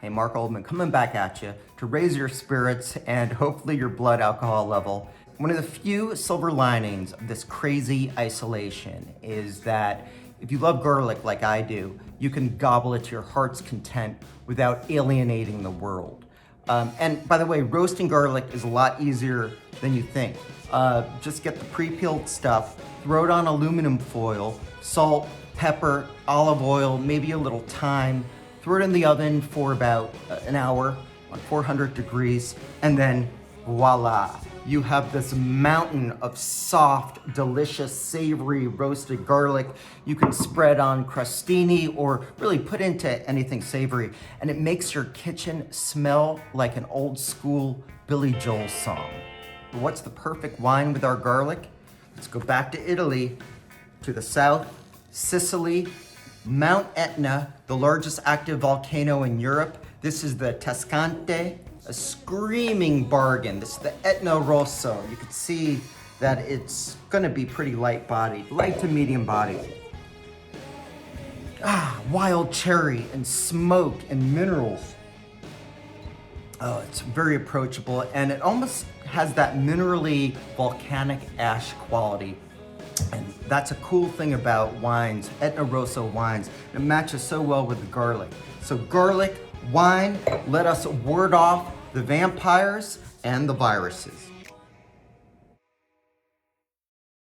Hey, Mark Oldman coming back at you to raise your spirits and hopefully your blood alcohol level. One of the few silver linings of this crazy isolation is that if you love garlic like I do, you can gobble it to your heart's content without alienating the world. And by the way, roasting garlic is a lot easier than you think. Just get the pre-peeled stuff, throw it on aluminum foil, salt, pepper, olive oil, maybe a little thyme, throw it in the oven for about an hour on 400 degrees, and then voila, you have this mountain of soft, delicious, savory roasted garlic you can spread on crostini or really put into anything savory, and it makes your kitchen smell like an old school Billy Joel song. What's the perfect wine with our garlic? Let's go back to Italy, to the south, Sicily, Mount Etna, the largest active volcano in Europe. This is the Tascante, a screaming bargain. This is the Etna Rosso. You can see that it's gonna be pretty light bodied, light to medium bodied. Wild cherry and smoke and minerals. Oh, it's very approachable, and it almost has that minerally volcanic ash quality. And that's a cool thing about wines, Etna Rosso wines. It matches so well with the garlic. So garlic, wine, let us ward off the vampires and the viruses.